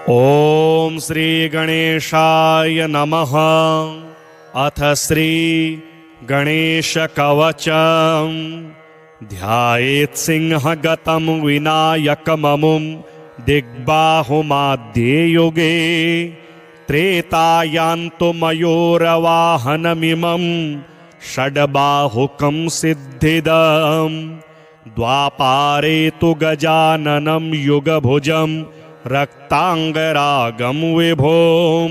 ओम श्री गणेशाय नमः। अथ श्री गणेश कवचम। ध्यायेत् सिंहगतं विनायकममुं दिग्बाहुमाद्ये युगे। त्रेतायान्तु मयूरवाहनमिमं षड्बाहुकं सिद्धिदम्। द्वापारे तु गजाननं युगभुजं रक्तांगरागं विभों।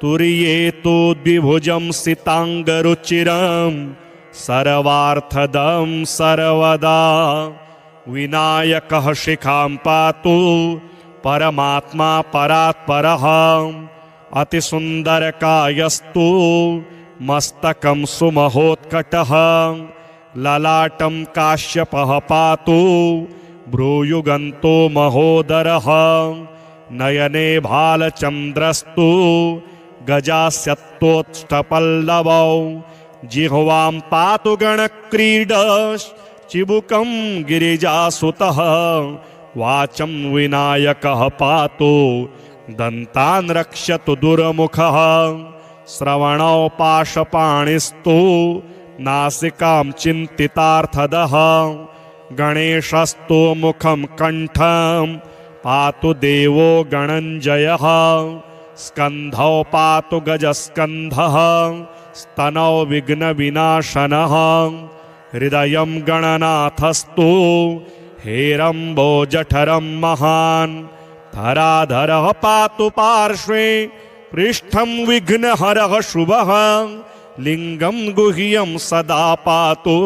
तुर्ये तु द्विभुजं सितांगरुचिरं सर्वार्थदं सर्वदा। विनायकः शिखां पातु परमात्मा परात्परः। अतिसुन्दरकायस्तु मस्तकं सुमहोत्कटः। ललाटं काश्यपः पातु भ्रूयुगन्तो महोदरः। नयने भालचन्द्रस्तु गजास्यत्तोष्ठपल्लवौ। जिह्वां पातु गणक्रीडश्चिबुकं गिरिजासुतः। वाचं विनायकः पातु दन्तान् रक्षतु दुर्मुखः। श्रवणौ पाशपाणिस्तु नासिकां चिन्तितार्थदः। गणेशस्तु मुखं कण्ठं पातु देवो गणञ्जयः। स्कन्धौ पातु गजस्कन्धः स्तनौ विघ्नविनाशनः। हृदयं गणनाथस्तु हेरम्बो जठरं महान्। धराधरः पातु पार्श्वे पृष्ठं विघ्नहरः शुभः। लिङ्गं गुह्यं सदा पातु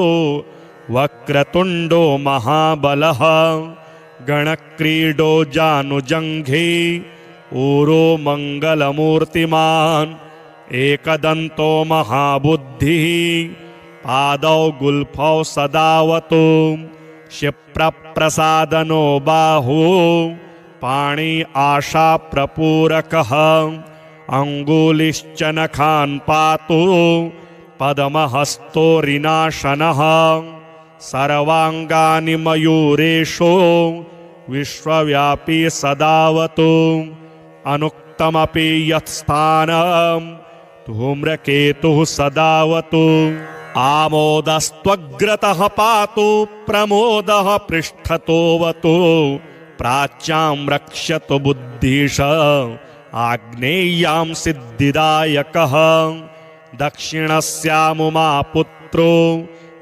वक्रतुण्डो महाबलः। गणक्रीडो जानुजङ्घे ऊरो मङ्गलमूर्तिमान्। एकदन्तो महाबुद्धिः पादौ गुल्फौ सदावतु। क्षिप्रप्रसादनो बाहु पाणि आशाप्रपूरकः। अङ्गुलिश्च नखान् पातु पद्महस्तोरिनाशनः। सर्वाङ्गानि मयूरेशो विश्वव्यापी सदावतु। अनुक्तमपि यत्स्थानं धूम्रकेतुः सदावतु। आमोदस्त्वग्रतः पातु प्रमोदः पृष्ठतोऽवतु। प्राच्यां रक्षतु बुद्धिश आग्नेय्यां सिद्धिदायकः। दक्षिणस्यामुमापुत्रो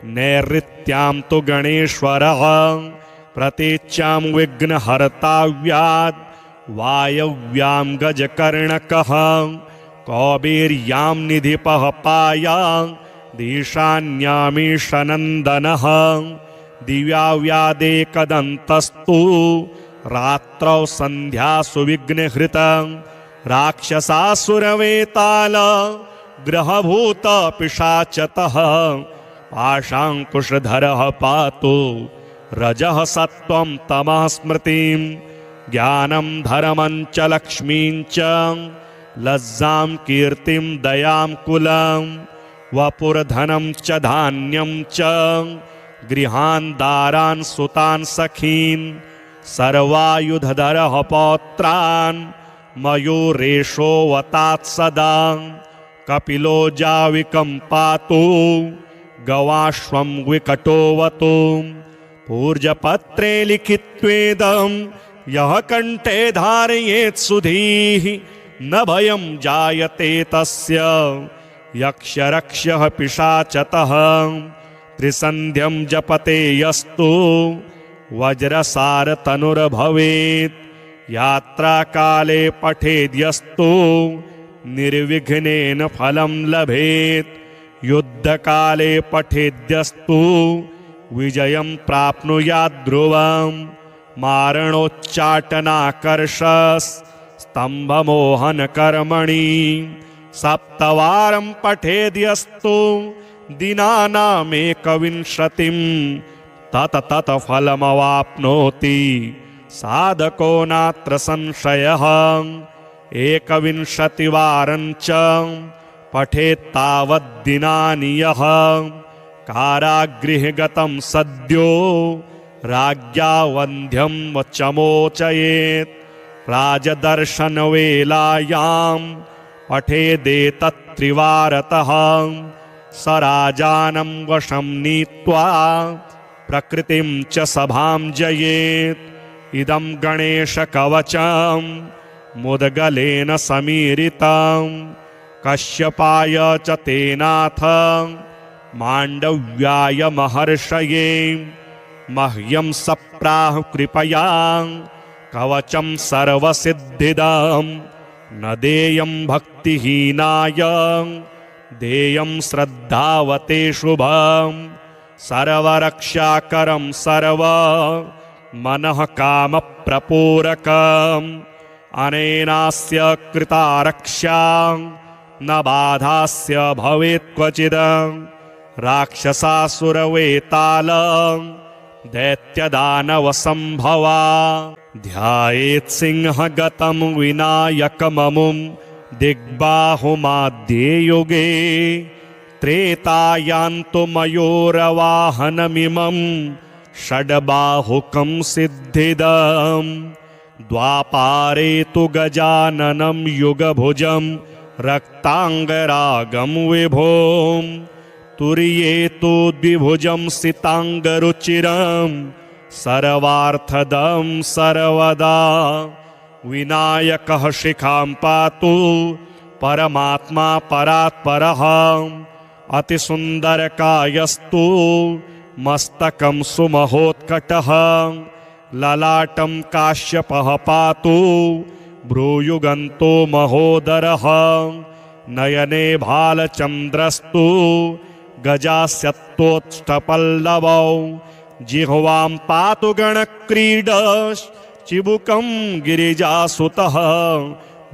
नैऋत्यां तु गणेश्वरः। प्रतीच्यां विघ्नहर्ताव्याद् वायव्यां गजकर्णकः। कौबीर्यां निधिपः पायां ईशान्यामीशनन्दनः। दिव्याव्यादेकदन्तस्तु रात्रौ सन्ध्यासु विघ्नहृतं। राक्षसासुरवेताल ग्रहभूत पिशाचतः। पाशाङ्कुशधरः पातु रजः सत्त्वं तमः स्मृतिं। ज्ञानं धर्मं च लक्ष्मीं च लज्जां कीर्तिं दयां कुलं। वपुर्धनं च धान्यं च गृहान् दारान् सुतान् सखीन्। सर्वायुधधरः पौत्रान् मयूरेशो वतात् सदा। कपिलो जाविकं पातु गवाश्वं विकटोऽवतु। पूर्जपत्रे लिखित्वेदं यः कण्ठे धारयेत् सुधीः न भयं जायते तस्य यक्षरक्षः पिशाचतः। त्रिसन्ध्यं जपते यस्तु वज्रसारतनुर्भवेत्। यात्राकाले पठेद्यस्तु निर्विघ्नेन फलं लभेत्। युद्धकाले पठेद्यस्तु विजयं प्राप्नुयात् ध्रुवम्। मारणोच्चाटनाकर्षस्तम्भमोहनकर्मणि सप्तवारं पठेद्यस्तु दिनानामेकविंशतिं। तत फलमवाप्नोति साधको नात्र संशयः। एकविंशतिवारं च पठेत्तावद्दिनानि यः। कारागृहगतं सद्यो राज्ञा वन्ध्यं चमोचयेत्। राजदर्शनवेलायां पठेदेतत्त्रिवारतः स राजानं वशं नीत्वा प्रकृतिं च सभां जयेत्। इदं गणेशकवचं मुद्गलेन समीरितं कश्यपाय च तेनाथ माण्डव्याय महर्षये। मह्यं सप्राह कृपया कवचं सर्वसिद्धिदं न देयं भक्तिहीनाय देयं श्रद्धावते शुभं। सर्वरक्षाकरं सर्व मनः कामप्रपूरकम् अनेनास्य कृता रक्षा न बाधास्य भवेत् क्वचिद्। राक्षसासुरवेताल दैत्यदानवसम्भवा ध्यायेत् सिंहगतं विनायकममुं दिग्बाहुमाद्ये युगे। त्रेतायान्तु मयूरवाहनमिमं षड्बाहुकं सिद्धिदम्। द्वापारे तु गजाननं युगभुजं रक्ताङ्गरागं विभोम्। तुर्ये तु द्विभुजं सिताङ्गरुचिरं सर्वार्थदं सर्वदा। विनायकः शिखां पातु परमात्मा परात्परः। अतिसुन्दरकायस्तु मस्तकं सुमहोत्कटः। ललाटं काश्यपः पातु भ्रूयुगन्तो महोदरः। नयने भालचन्द्रस्तु गजास्यत्तोष्ठपल्लवौ। जिह्वां पातु गणक्रीडश्चिबुकं गिरिजासुतः।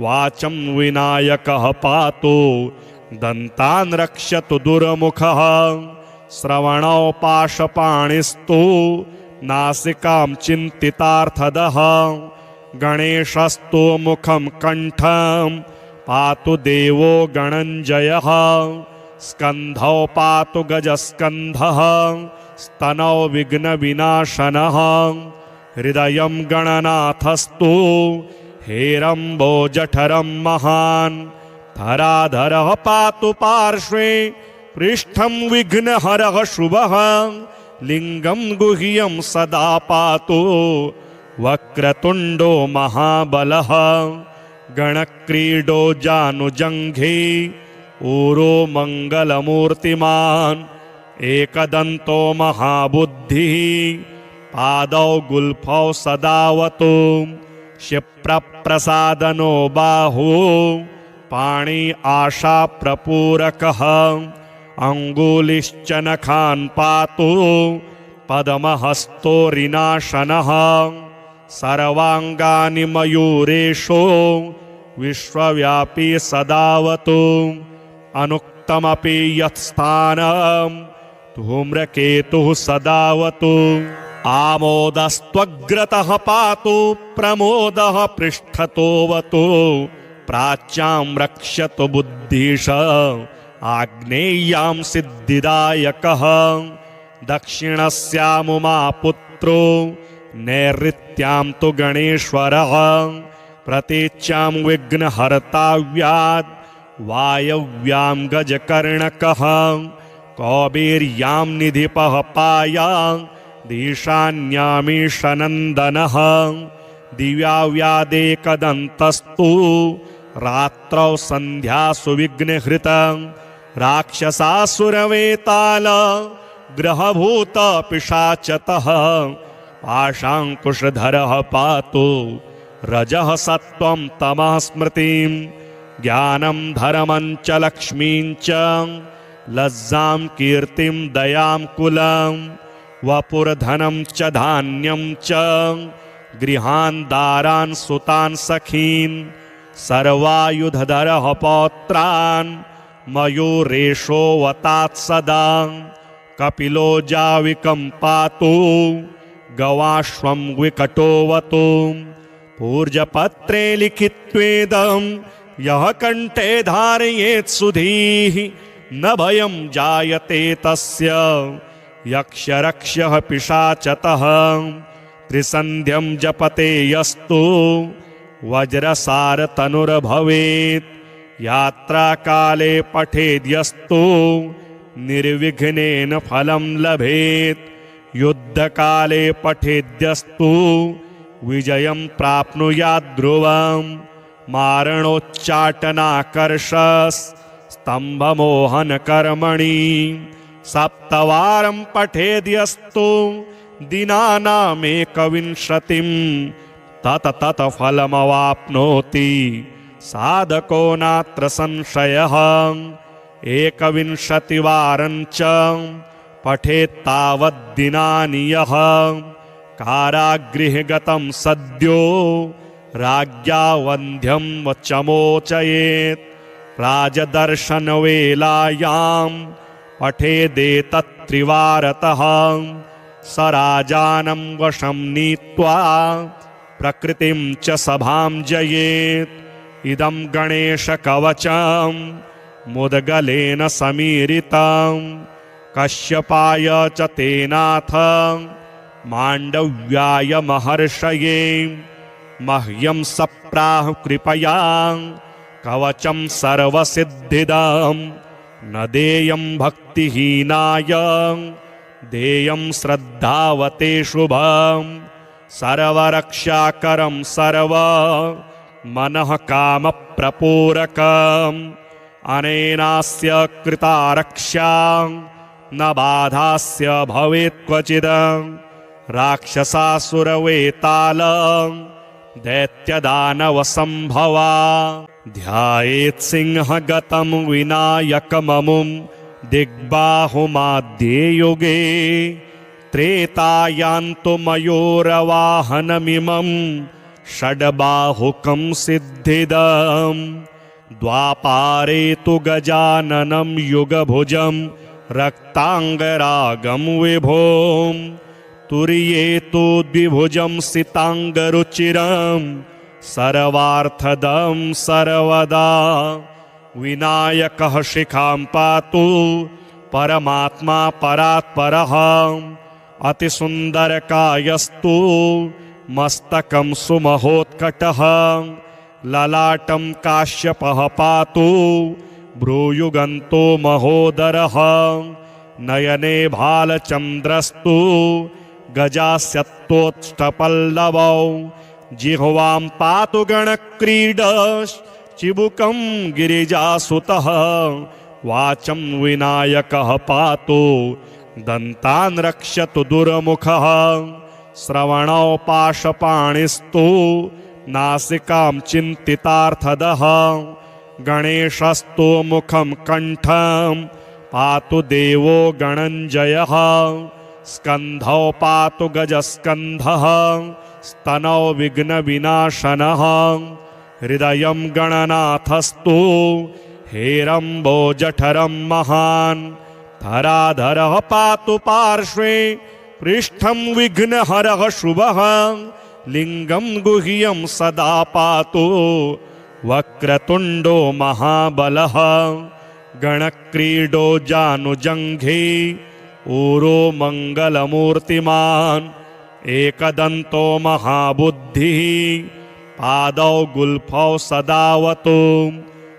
वाचं विनायकः पातु दन्तान् रक्षतु दुर्मुखः। श्रवणौ पाशपाणिस्तु नासिकां चिन्तितार्थदः। गणेशस्तु मुखं कण्ठं पातु देवो गणञ्जयः। स्कन्धौ पातु गजस्कन्धः स्तनौ विघ्नविनाशनः। हृदयं गणनाथस्तु हेरम्बो जठरं महान्। धराधरः पातु पार्श्वे पृष्ठं विघ्नहरः शुभः। लिङ्गं गुह्यं सदा पातु वक्रतुण्डो महाबलः। गणक्रीडो जानुजङ्घे ऊरो मङ्गलमूर्तिमान्। एकदन्तो महाबुद्धिः पादौ गुल्फौ सदावतु। क्षिप्रप्रसादनो बाहु पाणि आशाप्रपूरकः। अङ्गुलिश्च नखान् पातु पद्महस्तोरिनाशनः। सर्वाङ्गानि मयूरेशो विश्वव्यापी सदावतु। अनुक्तमपि यत्स्थानं धूम्रकेतुः सदावतु। आमोदस्त्वग्रतः पातु प्रमोदः पृष्ठतोऽवतु। प्राच्यां रक्षतु बुद्धिश आग्नेय्यां सिद्धिदायकः। दक्षिणस्यामुमापुत्रो नैऋत्यां तु गणेश्वरः। प्रतीच्यां विघ्नहर्ताव्याद् वायव्यां गजकर्णकः। कौबीर्यां निधिपः पाया ईशान्यामीशनन्दनः। दिव्याव्यादेकदन्तस्तु रात्रौ सन्ध्यासु विघ्नहृतं। राक्षसासुरवेताल ग्रहभूतपिशाचतः। पाशाङ्कुशधरः पातु रजः सत्त्वं तमः स्मृतिं। ज्ञानं धर्मं च लक्ष्मीं च लज्जां कीर्तिं दयां कुलं। वपुर्धनं च धान्यं च गृहान् दारान् सुतान् सखीन्। सर्वायुधधरः पौत्रान् मयूरेशो वतात् सदा। कपिलो जाविकं पातु गवाश्वं विकटोऽवतु। पूर्जपत्रे लिखित्वेदं यः कण्ठे धारयेत् सुधीः न भयं जायते तस्य यक्षरक्षः पिशाचतः। त्रिसन्ध्यं जपते यस्तु वज्रसारतनुर्भवेत् यात्राकाले पठेद्यस्तु निर्विघ्नेन फलं लभेत् युद्धकाले पठेद्यस्तु विजयं प्राप्नुयात् ध्रुवम् मारणोच्चाटनाकर्षस् स्तम्भमोहनकर्मणि सप्तवारं पठेद्यस्तु दिनानामेकविंशतिं तत फलमवाप्नोति साधको नात्र संशयः एकविंशतिवारं च पठेत्तावद्दिनानि यः कारागृहे गतं सद्यो राज्ञा वन्ध्यं वचमोचयेत् राजदर्शनवेलायां पठेदेतत्त्रिवारतः स राजानं वशं नीत्वा प्रकृतिं च सभां जयेत् इदं गणेशकवचं मुद्गलेन समीरितं कश्यपाय च तेनाथ माण्डव्याय महर्षये मह्यं सप्राह कृपया कवचं सर्वसिद्धिदं न देयं भक्तिहीनाय देयं श्रद्धावते शुभं सर्वरक्षाकरं सर्व मनः कामप्रपूरकम् अनेनास्य कृता रक्षा न बाधास्य भवेत् क्वचिद् राक्षसासुरवेताल दैत्यदानवसम्भवा ध्यायेत् सिंहगतं विनायकममुं दिग्बाहुमाद्ये युगे त्रेतायान्तु मयूरवाहनमिमं षड्बाहुकं सिद्धिदम् द्वापारे तु गजाननं युगभुजं रक्ताङ्गरागं विभों तुर्ये तु द्विभुजं सिताङ्गरुचिरं सर्वार्थदं सर्वदा विनायकः शिखां पातु परमात्मा परात्परः अतिसुन्दरकायस्तु मस्तकं सुमहोत्कटः ललाटं काश्यपः पातु भ्रूयुगन्तो महोदरः नयने भालचन्द्रस्तु गजास्यत्तोत्ष्टपल्लवौ जिह्वां पातु गणक्रीडश्चिबुकं गिरिजासुतः वाचं विनायकः पातु दन्तान् रक्षतु दुर्मुखः श्रवणौ पाशपाणिस्तु नासिकां चिन्तितार्थदः गणेशस्तु मुखं कण्ठं पातु देवो गणञ्जयः स्कन्धौ पातु गजस्कन्धः स्तनौ विघ्नविनाशनः हृदयं गणनाथस्तु हेरम्बो जठरं महान् धराधरः पातु पार्श्वे पृष्ठं विघ्नहरः शुभः लिङ्गं गुह्यं सदा पातु वक्रतुण्डो महाबलः गणक्रीडो जानुजङ्घे ऊरो मङ्गलमूर्तिमान् एकदन्तो महाबुद्धिः पादौ गुल्फौ सदावतु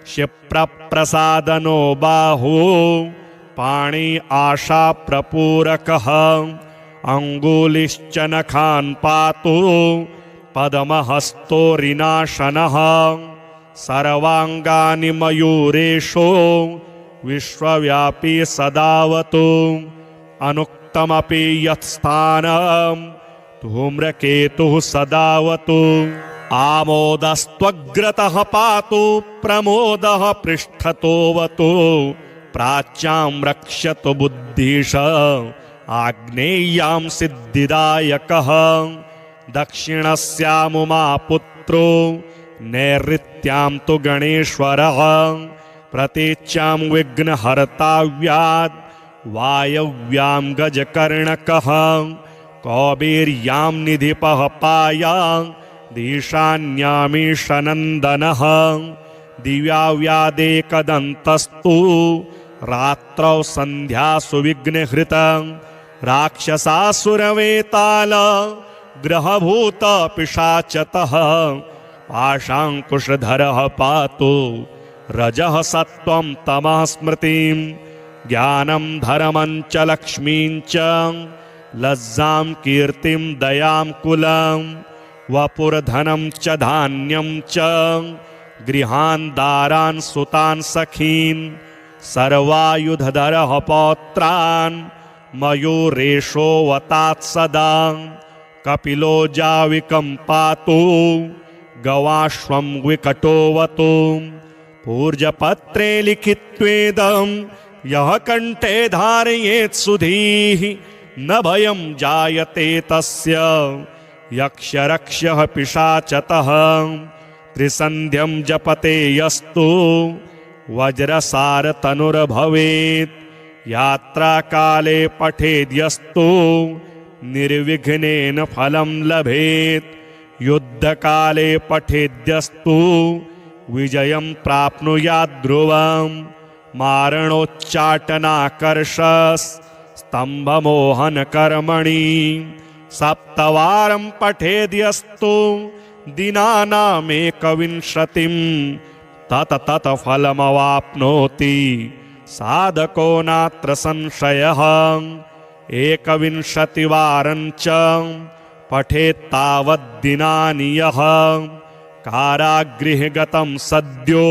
क्षिप्रप्रसादनो बाहु पाणि आशाप्रपूरकः अङ्गुलिश्च नखान् पातु पद्महस्तोरिनाशनः सर्वाङ्गानि मयूरेशो विश्वव्यापी सदावतु अनुक्तमपि यत्स्थानं धूम्रकेतुः सदावतु आमोदस्त्वग्रतः पातु प्रमोदः पृष्ठतोऽवतु प्राच्यां रक्षतु बुद्धिश आग्नेय्यां सिद्धिदायकः दक्षिणस्यामुमापुत्रो नैऋत्यां तु गणेश्वरः प्रतीच्यां विघ्नहर्ताव्याद् वायव्यां गजकर्णकः कौबीर्यां निधिपः पायां दीशान्यामीशनन्दनः दिव्याव्यादेकदन्तस्तु रात्रौ सन्ध्यासु विघ्नहृतं राक्षसासुरवेताल ग्रहभूत पिशाचतः पाशाङ्कुशधरः पातु रजः सत्त्वं तमः स्मृतिं ज्ञानं धर्मं च लक्ष्मीं च लज्जां कीर्तिं दयां कुलं वपुर्धनं च धान्यं च गृहान् दारान् सुतान् सखीन् सर्वायुधधरः पौत्रान् मयूरेशो वतात् सदा कपिलो जाविकं पातु गवाश्वं विकटोवतु पूर्जपत्रे लिखित्वेदं यः कण्ठे धारयेत् सुधीः न भयं जायते तस्य यक्षरक्षः पिशाचतः त्रिसन्ध्यं जपते यस्तु वज्रसारतनुर्भवेत् यात्राकाले पठेद्यस्तु निर्विघ्नेन फलं लभेत् युद्धकाले पठेद्यस्तु विजयं प्राप्नुयात् ध्रुवम् मारणोच्चाटनाकर्षस्तम्भमोहनकर्मणि सप्तवारं पठेद्यस्तु दिनानामेकविंशतिं तत फलमवाप्नोति साधको नात्र संशयः एकविंशतिवारं च पठेत्तावद्दिनानि यः कारागृहगतं सद्यो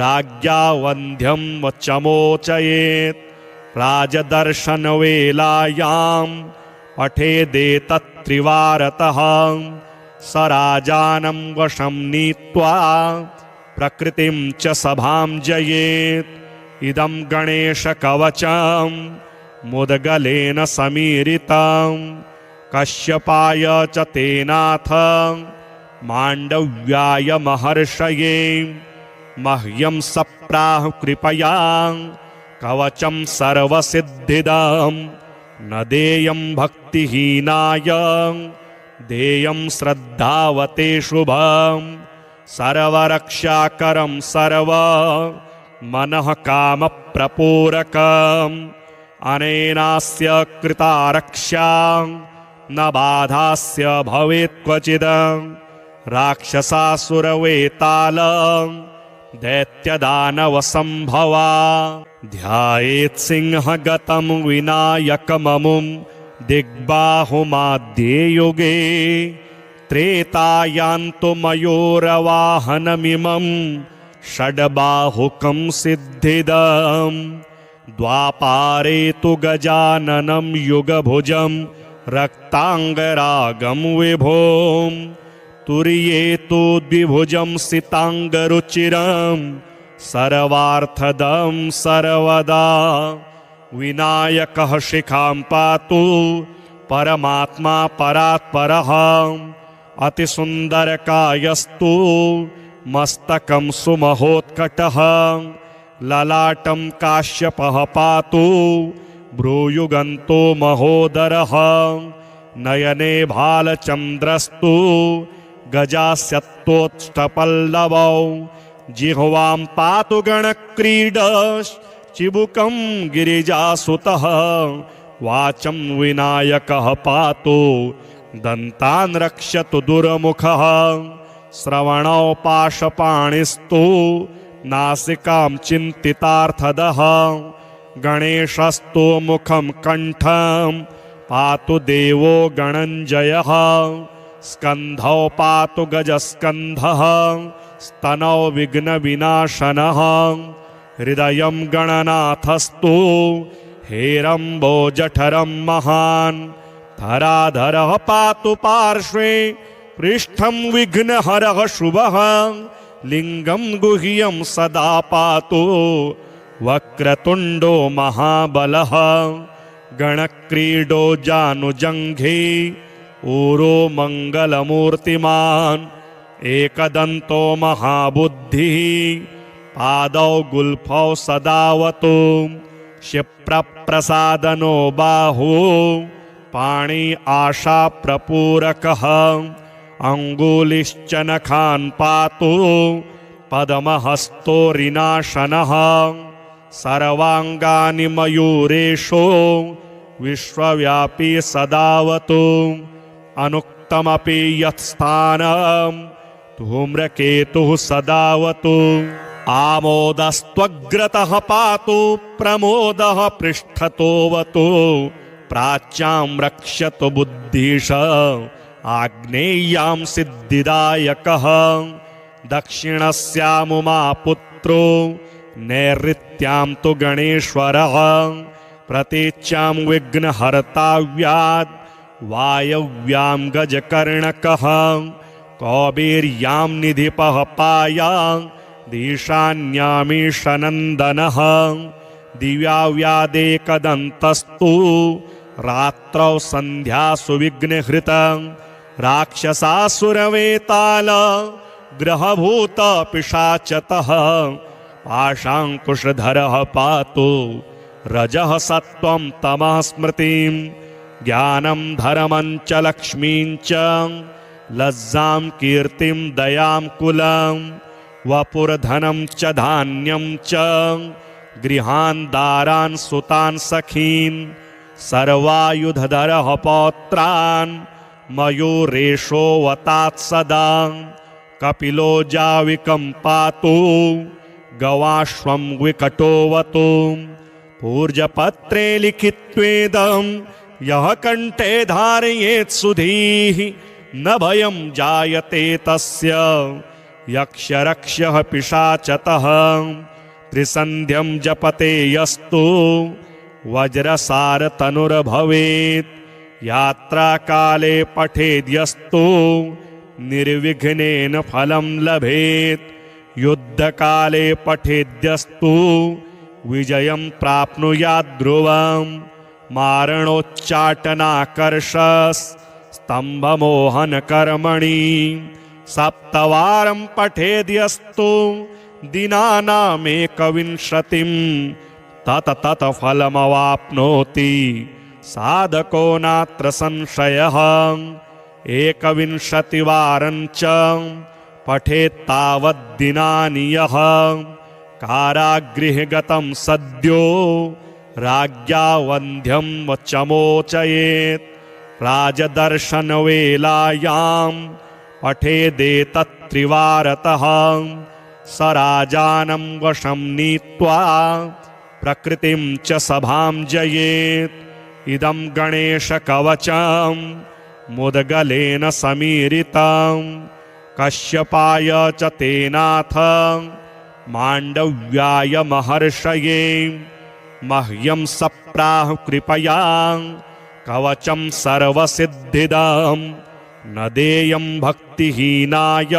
राज्ञा वन्ध्यं वचमोचयेत् राजदर्शनवेलायां पठेदेतत्त्रिवारतः स राजानं वशं नीत्वा प्रकृतिं च सभां जयेत् इदं गणेशकवचं मुद्गलेन समीरितं कश्यपाय च तेनाथ माण्डव्याय महर्षये मह्यं सप्राह कृपया कवचं सर्वसिद्धिदं न देयं भक्तिहीनाय देयं श्रद्धावते शुभं सर्वरक्षाकरं सर्व मनः कामप्रपूरकम् अनेनास्य कृता रक्षा न बाधास्य भवेत् क्वचिद् राक्षसासुरवेताल दैत्यदानवसम्भवा ध्यायेत् सिंहगतं विनायकममुं दिग्बाहुमाद्ये युगे त्रेतायान्तु मयूरवाहनमिमं षड्बाहुकं सिद्धिदम् द्वापारे तु गजाननं युगभुजं रक्ताङ्गरागं विभों तुर्ये तु द्विभुजं सिताङ्गरुचिरं सर्वार्थदं सर्वदा विनायकः शिखां पातु परमात्मा परात्परः अतिसुन्दरकायस्तु मस्तकं सुमहोत्कटः ललाटं काश्यपः पातु भ्रूयुगन्तो महोदरः नयने भालचन्द्रस्तु गजास्यत्तोष्टपल्लवौ जिह्वां पातु गणक्रीडश्चिबुकं गिरिजासुतः वाचं विनायकः पातु दन्तान् रक्षतु दुर्मुखः श्रवणौ पाशपाणिस्तु नासिकां चिन्तितार्थदः गणेशस्तु मुखं कण्ठं पातु देवो गणञ्जयः स्कन्धौ पातु गजस्कन्धः स्तनौ विघ्नविनाशनः हृदयं गणनाथस्तु हेरम्बो जठरं महान् धराधरः पातु पार्श्वे पृष्ठं विघ्नहरः शुभः लिङ्गं गुह्यं सदा पातु वक्रतुण्डो महाबलः गणक्रीडो जानुजङ्घे ऊरो मङ्गलमूर्तिमान् एकदन्तो महाबुद्धिः पादौ गुल्फौ सदावतु क्षिप्रप्रसादनो बाहु पाणि आशाप्रपूरकः अङ्गुलिश्च नखान् पातु पद्महस्तोरिनाशनः सर्वाङ्गानि मयूरेशो विश्वव्यापी सदावतु अनुक्तमपि यत्स्थानं धूम्रकेतुः सदावतु आमोदस्त्वग्रतः पातु प्रमोदः पृष्ठतोऽवतु प्राच्यां रक्षतु बुद्धिश आग्नेय्यां सिद्धिदायकः दक्षिणस्यामुमापुत्रो नैऋत्यां तु गणेश्वरः प्रतीच्यां विघ्नहर्ताव्याद् वायव्यां गजकर्णकः कौबीर्यां निधिपः पायां दीशान्यामीशनन्दनः दिव्याव्यादेकदन्तस्तु रात्रौ सन्ध्यासु विघ्नहृतं राक्षसासुरवेताल ग्रहभूतपिशाचतः पाशाङ्कुशधरः पातु रजः सत्त्वं तमः स्मृतिं ज्ञानं धर्मं च लक्ष्मीं च लज्जां कीर्तिं दयां कुलं वपुर्धनं च धान्यं च गृहान् दारान् सुतान् सखीन् सर्वायुधधरः पौत्रान् मयूरेशो वतात् सदा कपिलो जाविकं पातु गवाश्वं विकटोऽवतु पूर्जपत्रे लिखित्वेदं यः कण्ठे धारयेत् सुधीः न भयं जायते तस्य यक्षरक्षः पिशाचतः त्रिसन्ध्यं जपते यस्तु वज्रसारतनुर्भवेत् यात्राकाले पठेद्यस्तु निर्विघ्नेन फलं लभेत् युद्धकाले पठेद्यस्तु विजयं प्राप्नुयात् ध्रुवं मारणोच्चाटनाकर्षस् स्तम्भमोहनकर्मणि सप्तवारं पठेद्यस्तु दिनानामेकविंशतिं तत फलमवाप्नोति साधको नात्र संशयः एकविंशतिवारं च पठेत्तावद्दिनानि यः कारागृहे गतं सद्यो राज्ञा वन्ध्यं वचमोचयेत् राजदर्शनवेलायां पठेदेतत्त्रिवारतः स राजानं वशं नीत्वा प्रकृतिं च सभां जयेत् इदं गणेशकवचं मुद्गलेन समीरितं कश्यपाय च तेनाथ माण्डव्याय महर्षये मह्यं सप्राह कृपया कवचं सर्वसिद्धिदं न देयं भक्तिहीनाय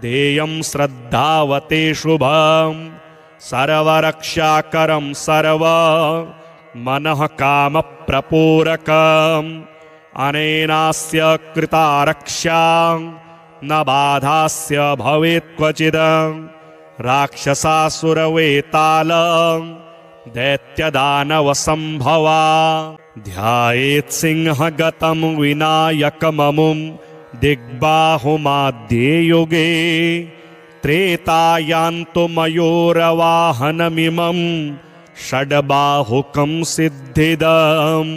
देयं श्रद्धावते शुभं सर्वरक्षाकरं सर्व मनः कामप्रपूरकम् अनेनास्य कृता रक्षा न बाधास्य भवेत् क्वचिद् राक्षसासुरवेताल दैत्यदानवसम्भवा ध्यायेत् सिंहगतं विनायकममुं दिग्बाहुमाद्ये युगे त्रेतायान्तु मयूरवाहनमिमं षड्बाहुकं सिद्धिदम्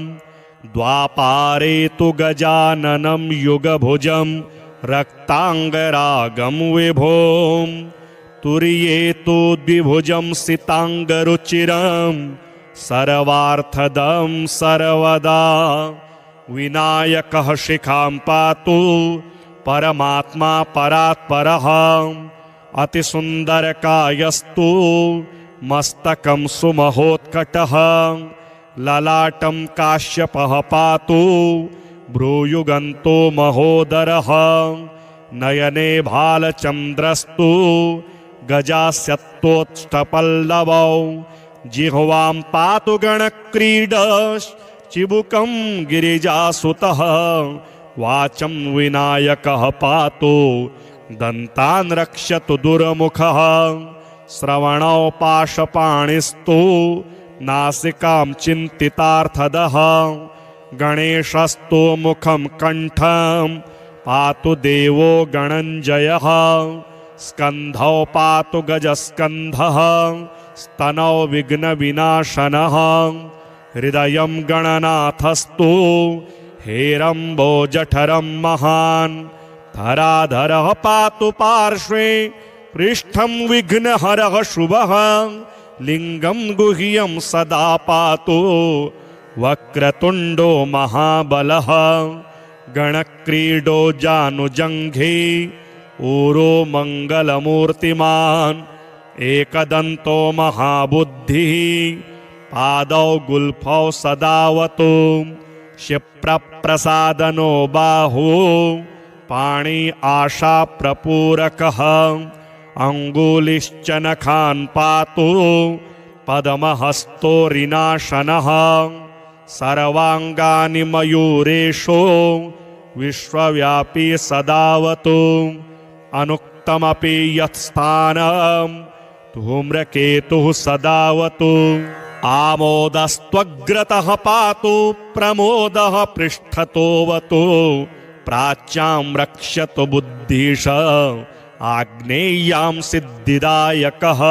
द्वापारे तु गजाननं युगभुजं रक्ताङ्गरागं विभों तुर्ये तु द्विभुजं सिताङ्गरुचिरं सर्वार्थदं सर्वदा विनायकः शिखां पातु परमात्मा परात्परः अतिसुन्दरकायस्तु मस्तकं सुमहोत्कटः ललाटं काश्यपः पातु भ्रूयुगन्तो महोदरः नयने भालचन्द्रस्तु गजास्यत्तोत्ष्टपल्लवौ जिह्वां पातु गणक्रीडश् चिबुकं गिरिजासुतः वाचं विनायकः पातु दन्तान् रक्षतु दुर्मुखः श्रवणौ पाशपाणिस्तु नासिकां चिन्तितार्थदः गणेशस्तु मुखं कण्ठं पातु देवो गणञ्जयः स्कन्धौ पातु गजस्कन्धः स्तनौ विघ्नविनाशनः हृदयं गणनाथस्तु हेरम्बो जठरं महान् धराधरः पातु पार्श्वे पृष्ठं विघ्नहरः शुभः लिंगं गुह्यं सदा पातु वक्रतुंडो महाबलः गणक्रीडो जानुजङ्घे ऊरो मङ्गलमूर्तिमान् एकदन्तो महाबुद्धिः पादौ गुल्फौ सदावतु क्षिप्रप्रसादनो बाहु पाणि आशा प्रपूरकः अंगुलिश्च नखान् पातु पद्महस्तोरिनाशनः सर्वांगानि मयूरेशो विश्वव्यापी सदावतु अनुक्तमपि यत्स्थानं धूम्रकेतुः सदावतु आमोदस्त्वग्रतः पातु प्रमोदः पृष्ठतोऽवतु प्राच्यां रक्षतु बुद्धिश आग्नेय्यां सिद्धिदायकः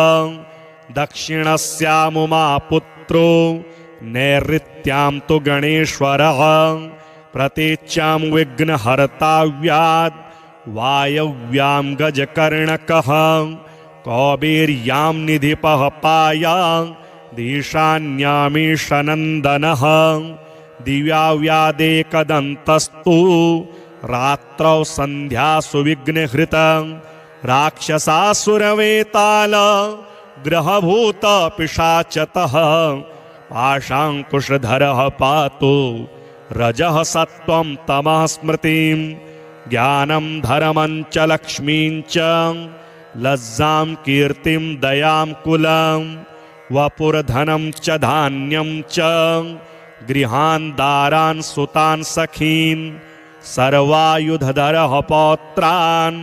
दक्षिणस्यामुमा पुत्रो नैऋत्यां तु गणेश्वरः प्रतीच्यां विघ्नहर्ताव्यात् वायव्यां गजकर्णकः कौबीर्यां निधिपः पायां दीशान्यामीशनन्दनः दिव्याव्यादेकदन्तस्तु रात्रौ सन्ध्यासु विघ्नहृतं राक्षसासुरवेताल ग्रहभूत पिशाचतः पाशाङ्कुशधरः पातु रजः सत्त्वं तमः स्मृतिं ज्ञानं धर्मं च लक्ष्मीं च लज्जां कीर्तिं दयां कुलं वपुर्धनं च धान्यं च गृहान् दारान् सुतान् सखीन् सर्वायुधधरः पौत्रान्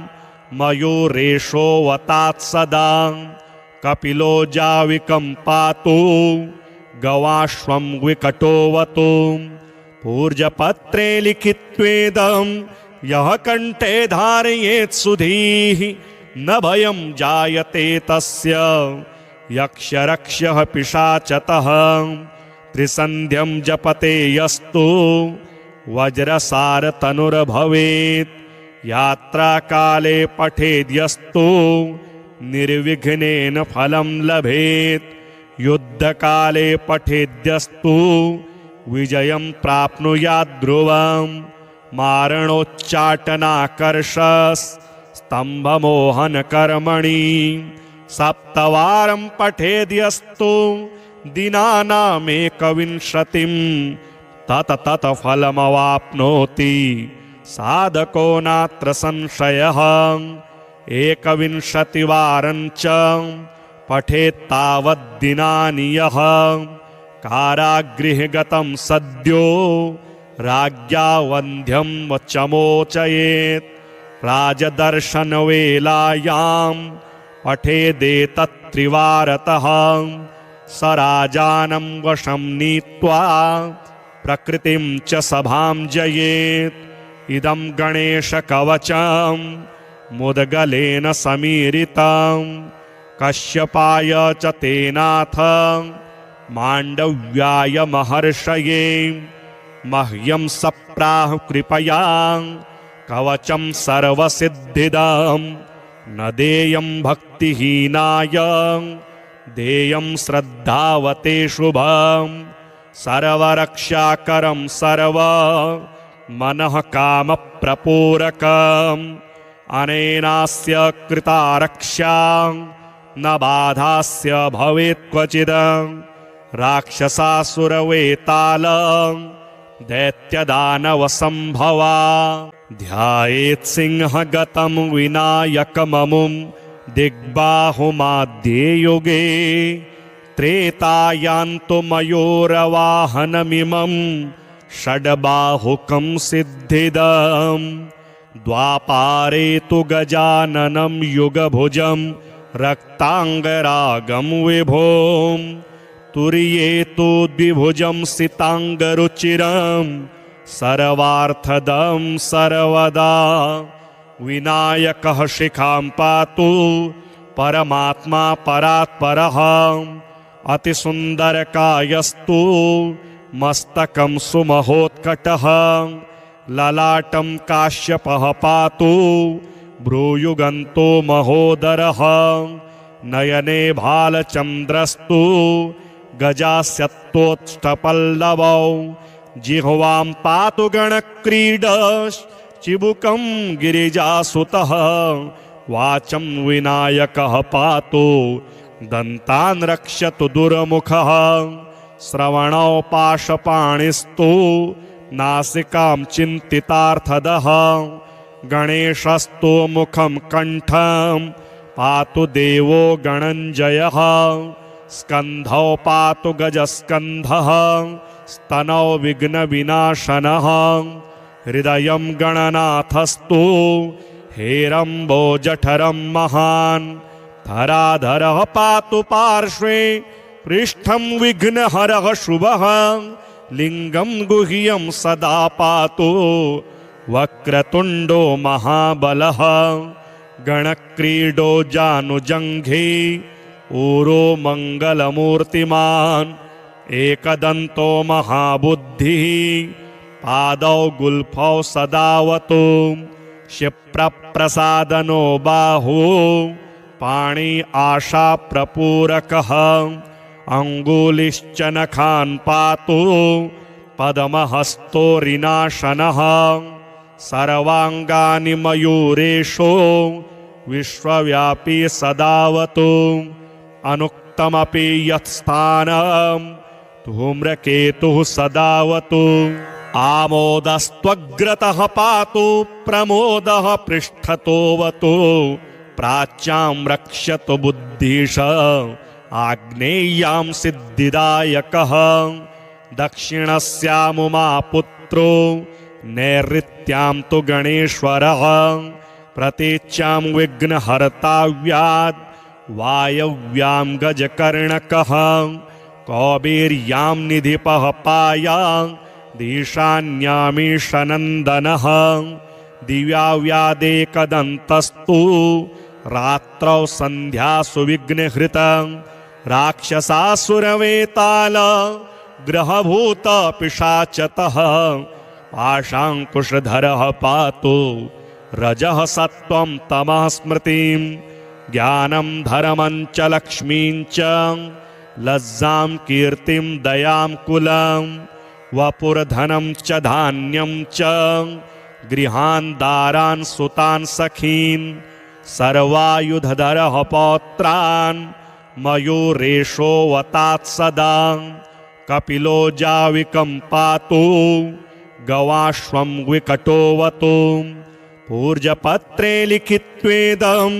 मयूरेशो वतात् सदा कपिलो जाविकं पातु गवाश्वं विकटोवतु पूर्जपत्रे लिखित्वेदं यः कण्ठे धारयेत् सुधीः न भयं जायते तस्य यक्षरक्षः पिशाचतः त्रिसन्ध्यं जपते यस्तु वज्रसारतनुर्भवेत् यात्राकाले पठेद्यस्तु निर्विघ्नेन फलं लभेत् युद्धकाले पठेद्यस्तु विजयं प्राप्नुयात् ध्रुवम् मारणोच्चाटनाकर्षस् स्तम्भमोहनकर्मणि सप्तवारं पठेद्यस्तु दिनानामेकविंशतिं तत फलमवाप्नोति साधको नात्र संशयः एकविंशतिवारं च पठेत्तावद्दिनानि यः कारागृहगतं सद्यो राज्ञा वन्ध्यं चमोचयेत् राजदर्शनवेलायां पठेदेतत्त्रिवारतः स राजानं वशं नीत्वा प्रकृतिं च सभां जयेत् इदं गणेशकवचं मुद्गलेन समीरितं कश्यपाय च तेनाथ माण्डव्याय महर्षये मह्यं सप्राह कृपया कवचं सर्वसिद्धिदं न देयं भक्तिहीनाय देयं श्रद्धावते शुभं सर्वरक्षाकरं सर्व मनः कामप्रपूरकम् अनेनास्य कृता रक्षा न बाधास्य भवेत् क्वचिद् राक्षसासुरवेताल दैत्यदानवसम्भवा ध्यायेत् सिंहगतं विनायकममुं दिग्बाहुमाद्ये युगे त्रेतायान्तु मयूरवाहनमिमं षड्बाहुकं सिद्धिदम् द्वापारे तु गजाननं युगभुजं रक्ताङ्गरागं विभों तुर्ये तु द्विभुजं सिताङ्गरुचिरं सर्वार्थदं सर्वदा विनायकः शिखां पातु परमात्मा परात्परः अतिसुन्दरकायस्तु मस्तकं सुमहोत्कटः ललाटं काश्यपः पातु भ्रूयुगन्तो महोदरः नयने भालचन्द्रस्तु गजास्यत्वोत्ष्टपल्लवौ जिह्वां पातु गणक्रीडश्चिबुकं गिरिजासुतः वाचं विनायकः पातु दन्तान् रक्षतु दुर्मुखः श्रवणौ पाशपाणिस्तु नासिकां चिन्तितार्थदः गणेशस्तु मुखं कण्ठं पातु देवो गणञ्जयः स्कन्धौ पातु गजस्कन्धः स्तनौ विघ्नविनाशनः हृदयं गणनाथस्तु हेरम्बो जठरं महान् धराधरः पातु पार्श्वे पृष्ठं विघ्नहरः शुभः लिङ्गं गुह्यं सदा पातु वक्रतुण्डो महाबलः गणक्रीडो जानुजङ्घे ऊरो मङ्गलमूर्तिमान् एकदन्तो महाबुद्धिः पादौ गुल्फौ सदावतु क्षिप्रप्रसादनो बाहु पाणि आशाप्रपूरकः अङ्गुलिश्च नखान् पातु पद्महस्तोरिनाशनः सर्वाङ्गानि मयूरेशो विश्वव्यापी सदावतु अनुक्तमपि यत्स्थानं धूम्रकेतुः सदावतु आमोदस्त्वग्रतः पातु प्रमोदः पृष्ठतोऽवतु प्राच्यां रक्षतु बुद्धिश आग्नेय्यां सिद्धिदायकः दक्षिणस्यामुमापुत्रो नैऋत्यां तु गणेश्वरः प्रतीच्यां विघ्नहर्ताव्याद् वायव्यां गजकर्णकः कौबीर्यां निधिपः पाया दीशान्यामीशनन्दनः दिव्याव्यादेकदन्तस्तु रात्रौ सन्ध्यासु विघ्नहृतं राक्षसासुरवेताल ग्रहभूत पिशाचतः पाशाङ्कुशधरः पातु रजः सत्त्वं तमः स्मृतिं ज्ञानं धर्मं च लक्ष्मीं च लज्जां कीर्तिं दयां कुलं वपुर्धनं च धान्यं च गृहान् दारान् सुतान् सखीन् सर्वायुधधरः पौत्रान् मयूरेशो वतात् सदा कपिलो जाविकं पातु गवाश्वं विकटोऽवतु पूर्जपत्रे लिखित्वेदं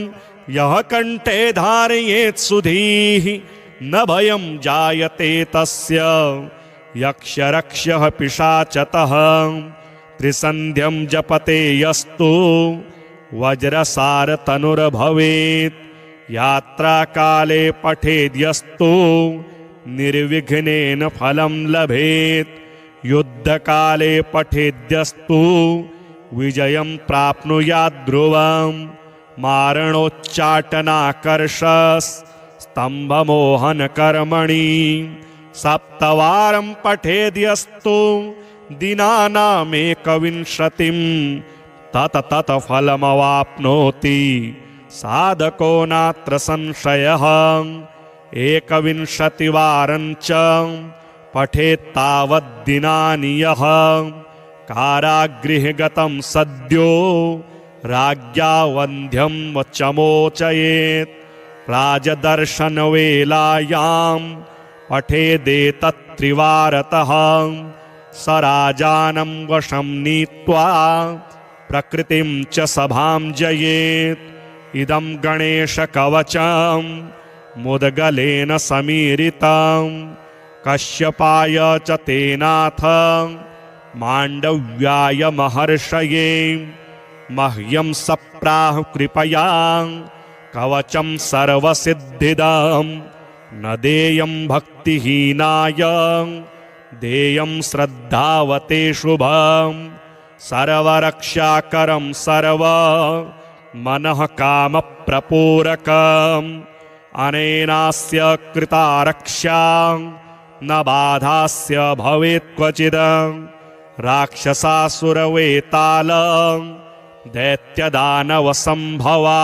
यः कण्ठे धारयेत् सुधीः न भयं जायते तस्य यक्षरक्षः पिशाचतः त्रिसन्ध्यं जपते यस्तु वज्रसारतनुर्भवेत् यात्राकाले पठेद्यस्तु निर्विघ्नेन फलं लभेत् युद्धकाले पठेद्यस्तु विजयं प्राप्नुयात् ध्रुवं मारणोच्चाटनाकर्षस्तम्भमोहनकर्मणि सप्तवारं पठेद्यस्तु दिनानामेकविंशतिं तत फलमवाप्नोति साधको नात्र संशयः एकविंशतिवारं च पठेत्तावद्दिनानि यः कारागृहे गतं सद्यो राज्ञा वन्ध्यं वचमोचयेत् राजदर्शनवेलायां पठेदेतत्त्रिवारतः स राजानं वशं नीत्वा प्रकृतिं च सभां जयेत् इदं गणेशकवचं मुद्गलेन समीरितं कश्यपाय च तेनाथ माण्डव्याय महर्षये मह्यं सप्राह कृपया कवचं सर्वसिद्धिदं न देयं भक्तिहीनाय देयं श्रद्धावते शुभं सर्वरक्षाकरं सर्व मनः कामप्रपूरकम् अनेनास्य कृता रक्षा न बाधास्य भवेत् क्वचित् राक्षसासुरवेताल दैत्यदानवसम्भवा